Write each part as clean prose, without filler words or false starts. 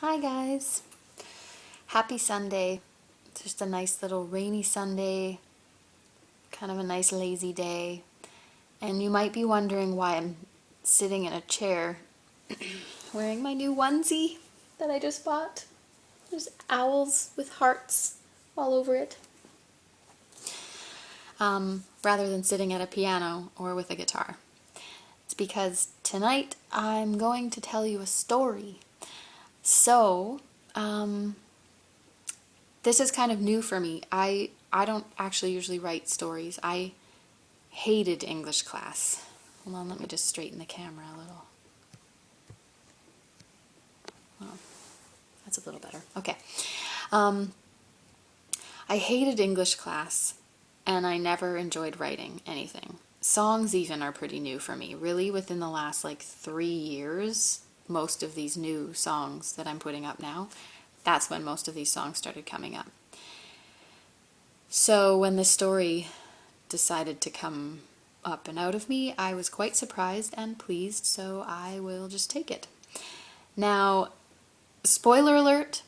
Hi guys. Happy Sunday. It's just a nice little rainy Sunday, kind of a nice lazy day. And you might be wondering why I'm sitting in a chair wearing my new onesie that I just bought. There's owls with hearts all over it. Rather than sitting at a piano or with a guitar. It's because tonight I'm going to tell you a story. So, this is kind of new for me. I don't actually usually write stories. I hated English class. Hold on, let me just straighten the camera a little. Oh, that's a little better. Okay. I hated English class, and I never enjoyed writing anything. Songs even are pretty new for me. Really, within the last 3 years, most of these new songs that I'm putting up now, that's when most of these songs started coming up. So when this story decided to come up and out of me, I was quite surprised and pleased, so I will just take it. Now, spoiler alert,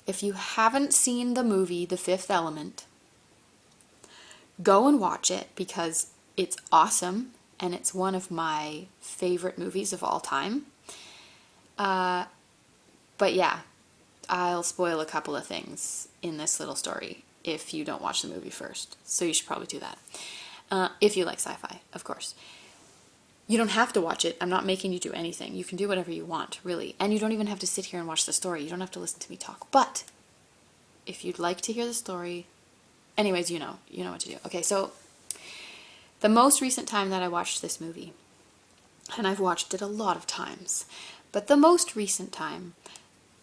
if you haven't seen the movie The Fifth Element, go and watch it because it's awesome and it's one of my favorite movies of all time. But yeah, I'll spoil a couple of things in this little story if you don't watch the movie first. So you should probably do that. If you like sci-fi, of course. You don't have to watch it. I'm not making you do anything. You can do whatever you want, really. And you don't even have to sit here and watch the story. You don't have to listen to me talk. But if you'd like to hear the story, anyways, you know what to do. Okay, so the most recent time that I watched this movie, and I've watched it a lot of times, but the most recent time,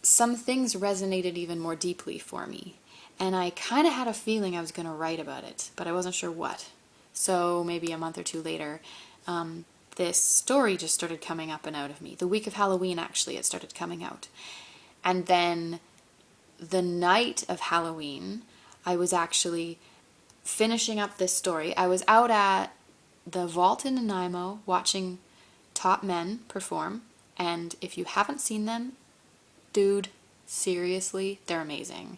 some things resonated even more deeply for me. And I kind of had a feeling I was going to write about it, but I wasn't sure what. So maybe a month or two later, this story just started coming up and out of me. The week of Halloween, actually, it started coming out. And then the night of Halloween, I was actually finishing up this story. I was out at the Vault in Nanaimo watching top men perform. And if you haven't seen them, dude, seriously, they're amazing.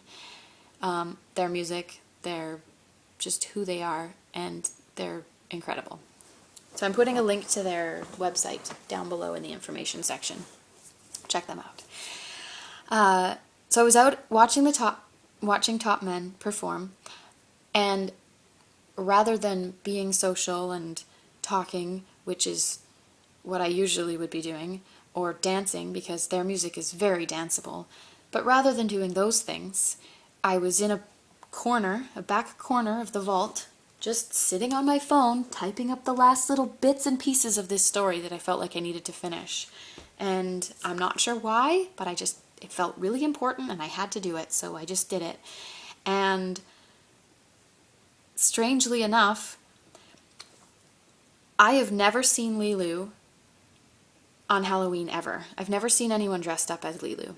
Their music, they're just who they are, and they're incredible. So I'm putting a link to their website down below in the information section. Check them out. So I was out watching top men perform, and rather than being social and talking, which is what I usually would be doing, or dancing because their music is very danceable, but rather than doing those things, I was in a back corner of the vault, just sitting on my phone, typing up the last little bits and pieces of this story that I felt like I needed to finish. And I'm not sure why, but it felt really important and I had to do it, so I just did it. And strangely enough, I have never seen Leeloo on Halloween ever. I've never seen anyone dressed up as Leeloo.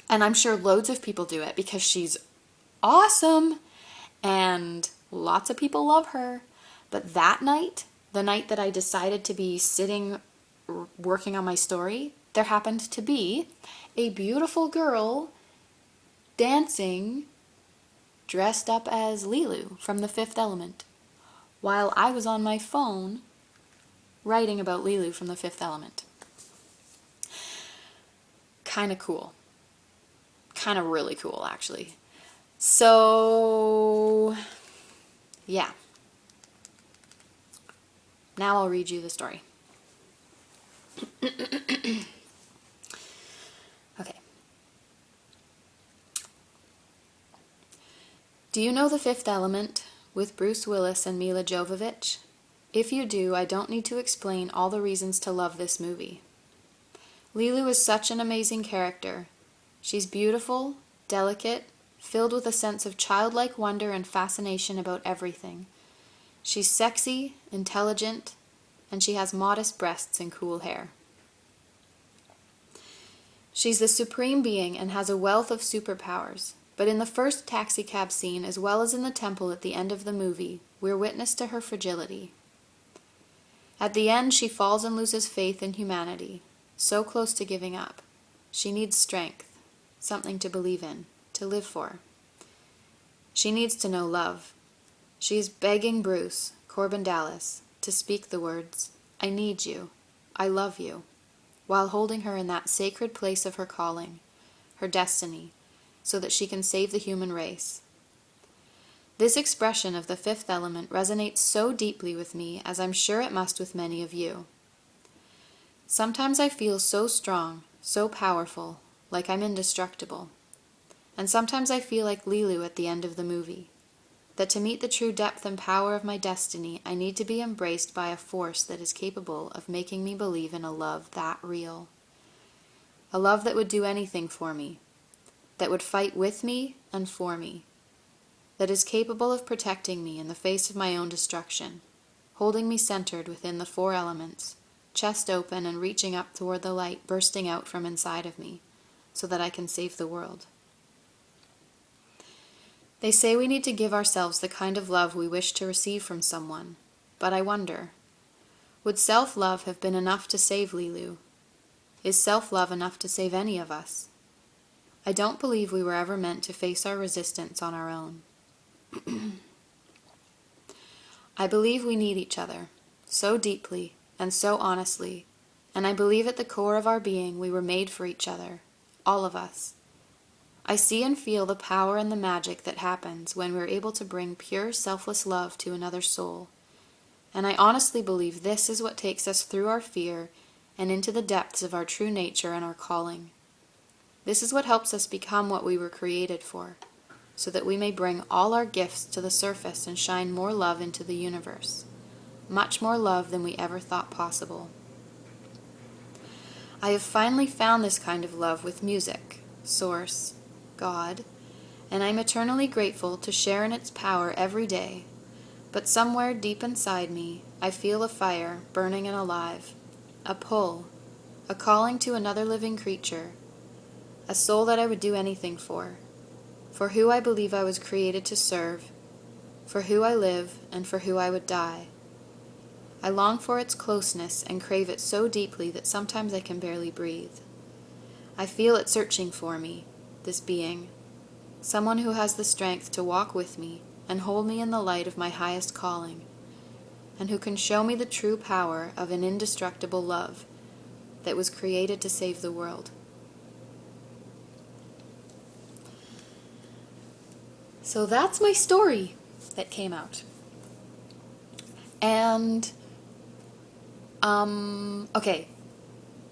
And I'm sure loads of people do it because she's awesome and lots of people love her. But that night, the night that I decided to be sitting working on my story, there happened to be a beautiful girl dancing dressed up as Leeloo from The Fifth Element while I was on my phone writing about Leeloo from The Fifth Element. Kind of cool. Kind of really cool, actually. So, yeah. Now I'll read you the story. Okay. Do you know The Fifth Element with Bruce Willis and Milla Jovovich? If you do, I don't need to explain all the reasons to love this movie. Leeloo is such an amazing character. She's beautiful, delicate, filled with a sense of childlike wonder and fascination about everything. She's sexy, intelligent, and she has modest breasts and cool hair. She's the supreme being and has a wealth of superpowers. But in the first taxicab scene, as well as in the temple at the end of the movie, we're witness to her fragility. At the end, she falls and loses faith in humanity, so close to giving up. She needs strength, something to believe in, to live for. She needs to know love. She is begging Bruce, Korben Dallas, to speak the words, "I need you, I love you," while holding her in that sacred place of her calling, her destiny, so that she can save the human race. This expression of the fifth element resonates so deeply with me, as I'm sure it must with many of you. Sometimes I feel so strong, so powerful, like I'm indestructible. And sometimes I feel like Leeloo at the end of the movie, that to meet the true depth and power of my destiny, I need to be embraced by a force that is capable of making me believe in a love that real. A love that would do anything for me, that would fight with me and for me, that is capable of protecting me in the face of my own destruction, holding me centered within the four elements, chest open and reaching up toward the light bursting out from inside of me, so that I can save the world. They say we need to give ourselves the kind of love we wish to receive from someone, but I wonder, would self-love have been enough to save Leeloo? Is self-love enough to save any of us? I don't believe we were ever meant to face our resistance on our own. I believe we need each other, so deeply and so honestly, and I believe at the core of our being we were made for each other, all of us. I see and feel the power and the magic that happens when we're able to bring pure, selfless love to another soul, and I honestly believe this is what takes us through our fear and into the depths of our true nature and our calling. This is what helps us become what we were created for, so that we may bring all our gifts to the surface and shine more love into the universe, much more love than we ever thought possible. I have finally found this kind of love with music, Source, God, and I'm eternally grateful to share in its power every day, but somewhere deep inside me, I feel a fire burning and alive, a pull, a calling to another living creature, a soul that I would do anything for who I believe I was created to serve, for who I live, and for who I would die. I long for its closeness and crave it so deeply that sometimes I can barely breathe. I feel it searching for me, this being, someone who has the strength to walk with me and hold me in the light of my highest calling, and who can show me the true power of an indestructible love that was created to save the world. So that's my story that came out. And, okay,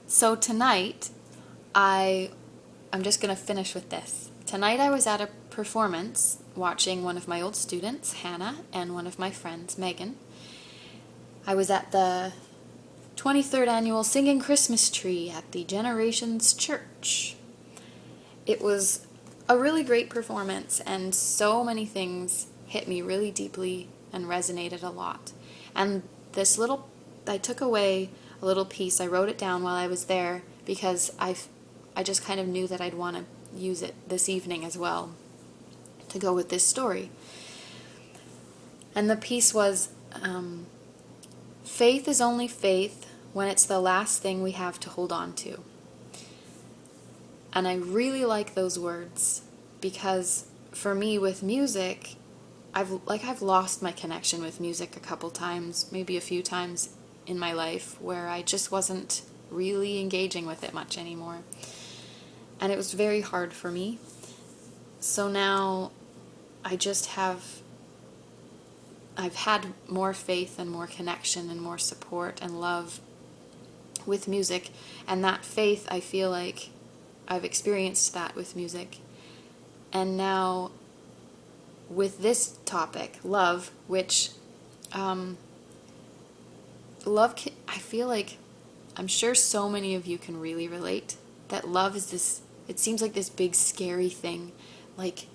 so tonight, I'm just going to finish with this. Tonight I was at a performance watching one of my old students, Hannah, and one of my friends, Megan. I was at the 23rd annual Singing Christmas Tree at the Generations Church. It was a really great performance, and so many things hit me really deeply and resonated a lot. And I took away a little piece. I wrote it down while I was there because I just kind of knew that I'd want to use it this evening as well to go with this story. And the piece was, faith is only faith when it's the last thing we have to hold on to. And I really like those words because for me with music, I've lost my connection with music a couple times, maybe a few times in my life where I just wasn't really engaging with it much anymore. And it was very hard for me. So now I've had more faith and more connection and more support and love with music, and that faith, I feel like I've experienced that with music. And now with this topic, love, which I feel like I'm sure so many of you can really relate that love is this, it seems like this big scary thing, like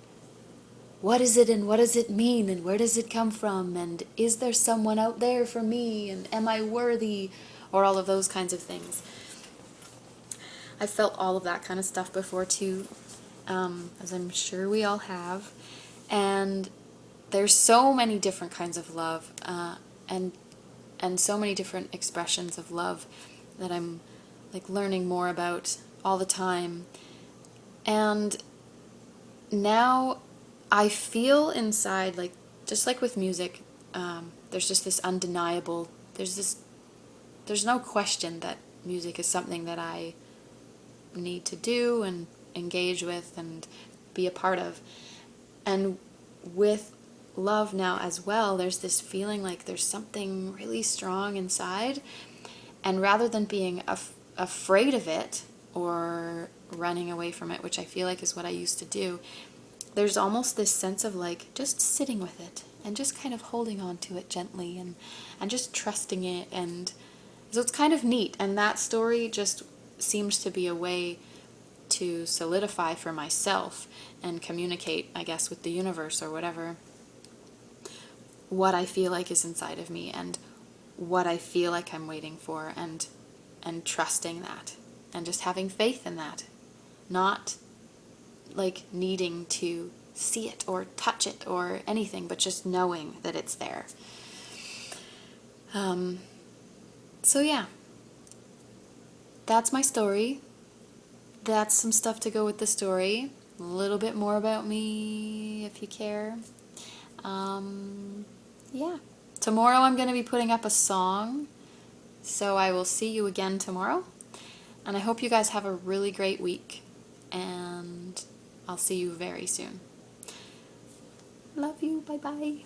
what is it and what does it mean and where does it come from and is there someone out there for me and am I worthy, or all of those kinds of things. I felt all of that kind of stuff before too, as I'm sure we all have, and there's so many different kinds of love, and so many different expressions of love that I'm like learning more about all the time. And now I feel inside, like, just like with music, there's just this undeniable, there's no question that music is something that I need to do and engage with and be a part of. And with love now as well, there's this feeling like there's something really strong inside. And rather than being afraid of it or running away from it, which I feel like is what I used to do, there's almost this sense of like just sitting with it and just kind of holding on to it gently and just trusting it. And so it's kind of neat. And that story just seems to be a way to solidify for myself and communicate, I guess, with the universe or whatever, what I feel like is inside of me and what I feel like I'm waiting for, and trusting that and just having faith in that, not like needing to see it or touch it or anything, but just knowing that it's there. So yeah, that's my story. That's some stuff to go with the story. A little bit more about me if you care. Yeah. Tomorrow I'm going to be putting up a song, so I will see you again tomorrow. And I hope you guys have a really great week, and I'll see you very soon. Love you. Bye-bye.